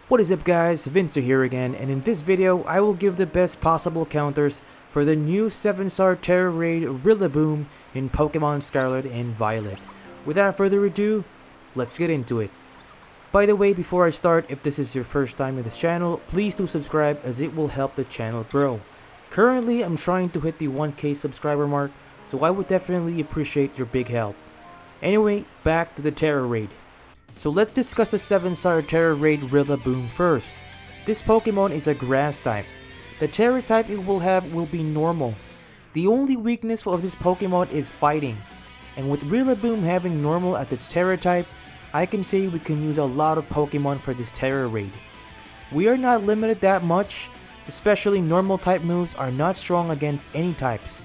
What is up guys, Vincener here again, and in this video I will give the best possible counters for the new 7-star Terra Raid RILLABOOM in Pokemon Scarlet and Violet. Without further ado, let's get into it. By the way, before I start, if this is your first time in this channel, please do subscribe as it will help the channel grow. Currently, I'm trying to hit the 1k subscriber mark, so I would definitely appreciate your big help. Anyway, back to the Terra Raid. So let's discuss the 7-star Terra Raid RILLABOOM first. This Pokemon is a grass type. The Terra type it will have will be normal. The only weakness of this Pokemon is fighting. And with RILLABOOM having normal as its Terra type, I can say we can use a lot of Pokemon for this Terra Raid. We are not limited that much, especially normal type moves are not strong against any types.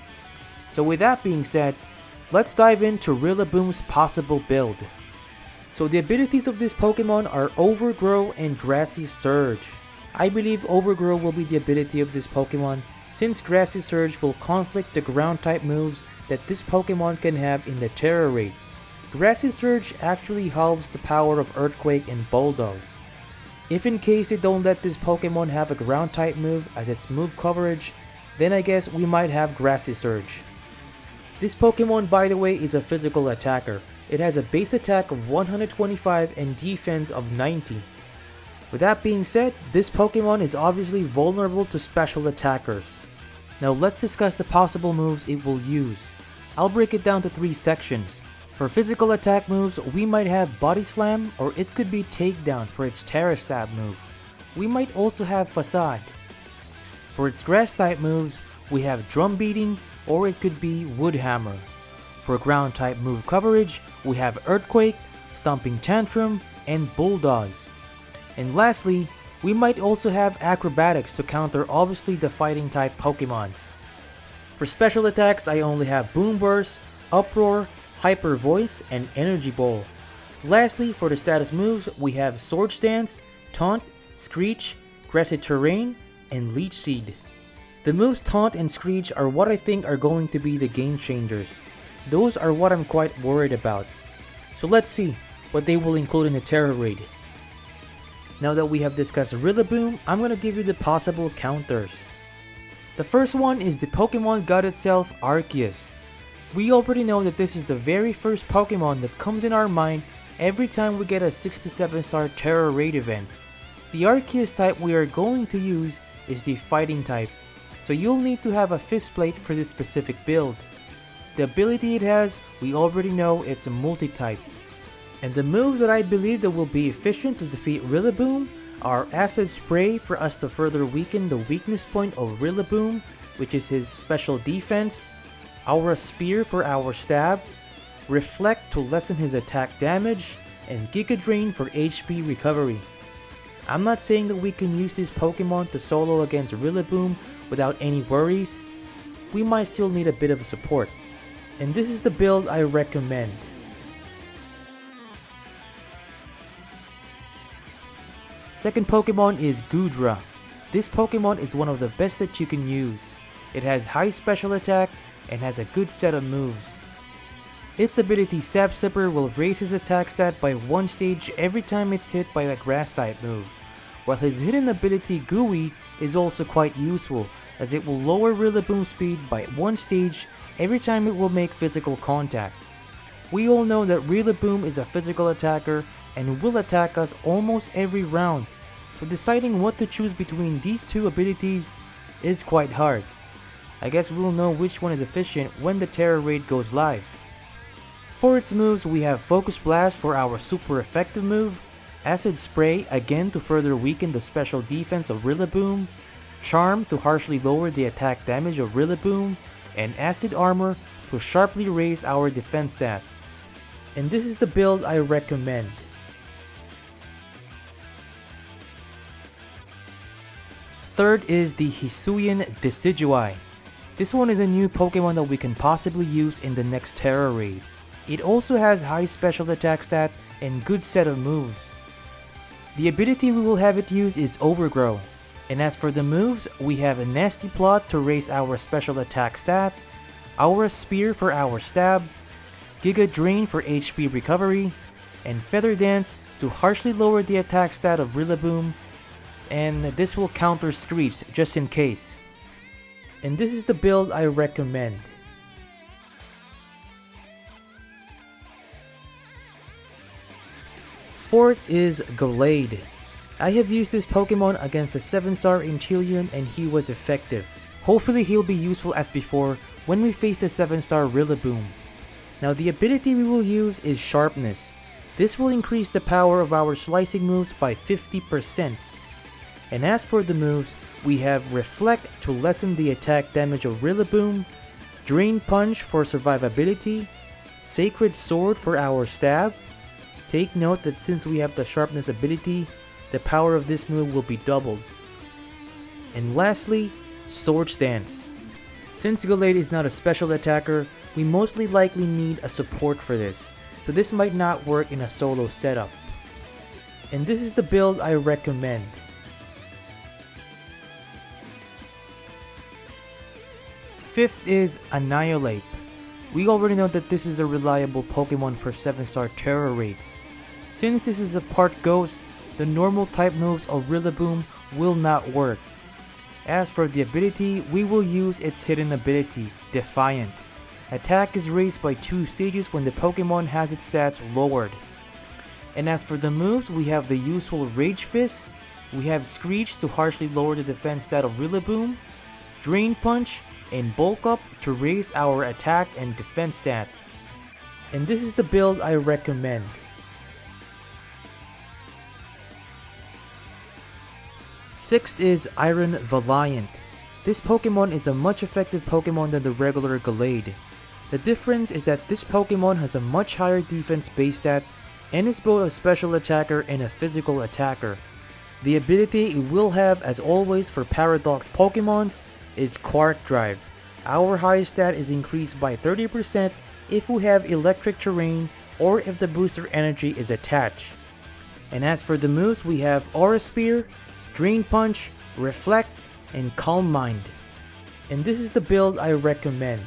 So with that being said, let's dive into RILLABOOM's possible build. So the abilities of this Pokemon are Overgrow and Grassy Surge. I believe Overgrow will be the ability of this Pokemon, since Grassy Surge will conflict the ground type moves that this Pokemon can have in the Terra Raid. Grassy Surge actually halves the power of Earthquake and Bulldoze. If in case they don't let this Pokemon have a ground type move as its move coverage, then I guess we might have Grassy Surge. This Pokemon, by the way, is a physical attacker. It has a base attack of 125 and defense of 90. With that being said, this Pokemon is obviously vulnerable to special attackers. Now let's discuss the possible moves it will use. I'll break it down to 3 sections. For physical attack moves, we might have Body Slam, or it could be Takedown for its Terra Stab move. We might also have Facade. For its grass type moves, we have Drum Beating, or it could be Wood Hammer. For ground type move coverage, we have Earthquake, Stomping Tantrum, and Bulldoze. And lastly, we might also have Acrobatics to counter obviously the fighting type Pokemons. For special attacks, I only have Boom Burst, Uproar, Hyper Voice, and Energy Ball. Lastly, for the status moves, we have Swords Dance, Taunt, Screech, Grassy Terrain, and Leech Seed. The moves Taunt and Screech are what I think are going to be the game changers. Those are what I'm quite worried about. So let's see what they will include in the Terra Raid. Now that we have discussed RILLABOOM, I'm going to give you the possible counters. The first one is the Pokemon God itself, Arceus. We already know that this is the very first Pokemon that comes in our mind every time we get a 6 to 7-star Terra Raid event. The Arceus type we are going to use is the Fighting type, so you'll need to have a Fist Plate for this specific build. The ability it has, we already know it's a multi-type. And the moves that I believe that will be efficient to defeat RILLABOOM are Acid Spray for us to further weaken the weakness point of RILLABOOM, which is his special defense, Aura Spear for our stab, Reflect to lessen his attack damage, and Giga Drain for HP recovery. I'm not saying that we can use this Pokemon to solo against RILLABOOM without any worries. We might still need a bit of support. And this is the build I recommend. Second Pokemon is Goodra. This Pokemon is one of the best that you can use. It has high special attack and has a good set of moves. Its ability Sap Sipper will raise his attack stat by 1 stage every time it's hit by a grass type move, while his hidden ability Gooey is also quite useful as it will lower RILLABOOM's speed by 1 stage every time it will make physical contact. We all know that RILLABOOM is a physical attacker and will attack us almost every round, so deciding what to choose between these two abilities is quite hard. I guess we'll know which one is efficient when the Terra Raid goes live. For its moves, we have Focus Blast for our super effective move, Acid Spray again to further weaken the special defense of RILLABOOM, Charm to harshly lower the attack damage of RILLABOOM, and Acid Armor to sharply raise our defense stat. And this is the build I recommend. Third is the Hisuian Decidueye. This one is a new Pokemon that we can possibly use in the next Terra Raid. It also has high special attack stat and good set of moves. The ability we will have it use is Overgrow. And as for the moves, we have a Nasty Plot to raise our special attack stat, Aura Spear for our stab, Giga Drain for HP recovery, and Feather Dance to harshly lower the attack stat of RILLABOOM and this will counter Screech just in case. And this is the build I recommend. Fourth is Glade. I have used this Pokemon against a 7-star Inteleon and he was effective. Hopefully he'll be useful as before when we face the 7-star RILLABOOM. Now the ability we will use is Sharpness. This will increase the power of our slicing moves by 50%. And as for the moves, we have Reflect to lessen the attack damage of RILLABOOM, Drain Punch for survivability, Sacred Sword for our stab. Take note that since we have the Sharpness ability, the power of this move will be doubled. And lastly, Sword Stance. Since Glade is not a special attacker, we mostly likely need a support for this, so this might not work in a solo setup. And this is the build I recommend. Fifth is Annihilate. We already know that this is a reliable Pokemon for 7-star Terra raids. Since this is a part Ghost, the normal type moves of RILLABOOM will not work. As for the ability, we will use its hidden ability, Defiant. Attack is raised by 2 stages when the Pokemon has its stats lowered. And as for the moves, we have the useful Rage Fist, we have Screech to harshly lower the defense stat of RILLABOOM, Drain Punch, and Bulk Up to raise our attack and defense stats. And this is the build I recommend. Sixth is Iron Valiant. This Pokemon is a much effective Pokemon than the regular Glade. The difference is that this Pokemon has a much higher defense base stat and is both a special attacker and a physical attacker. The ability it will have, as always for Paradox Pokemons, is Quark Drive. Our highest stat is increased by 30% if we have electric terrain or if the booster energy is attached. And as for the moves, we have Aura Spear, Drain Punch, Reflect, and Calm Mind. And this is the build I recommend.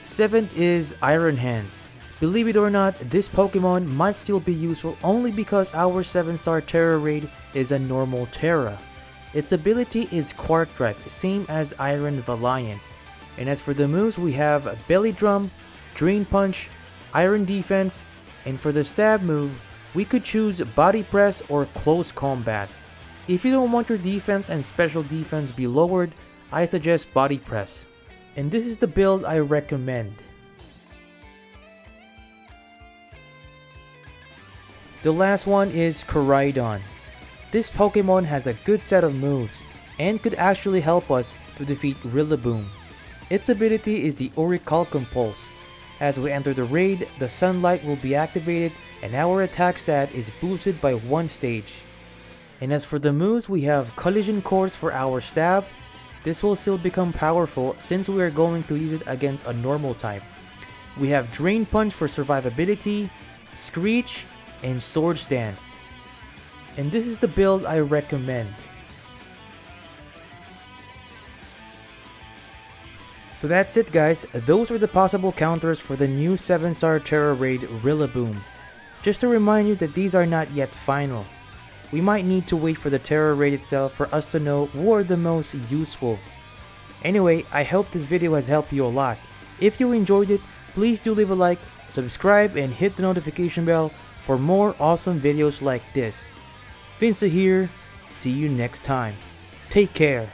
Seventh is Iron Hands. Believe it or not, this Pokemon might still be useful only because our 7-star Terra raid is a normal Terra. Its ability is Quark Drive, same as Iron Valiant. And as for the moves, we have Belly Drum, Drain Punch, Iron Defense, and for the stab move, we could choose Body Press or Close Combat. If you don't want your defense and special defense be lowered, I suggest Body Press. And this is the build I recommend. The last one is Corydon. This Pokemon has a good set of moves and could actually help us to defeat RILLABOOM. Its ability is the Orichalcum Pulse. As we enter the raid, the sunlight will be activated and our attack stat is boosted by 1 stage. And as for the moves, we have Collision Course for our stab. This will still become powerful since we are going to use it against a normal type. We have Drain Punch for survivability, Screech, and Sword Stance. And this is the build I recommend. So that's it guys, those are the possible counters for the new 7-star Terra raid RILLABOOM. Just to remind you that these are not yet final. We might need to wait for the Terra raid itself for us to know who are the most useful. Anyway, I hope this video has helped you a lot. If you enjoyed it, please do leave a like, subscribe, and hit the notification bell for more awesome videos like this. Vincener here, see you next time. Take care.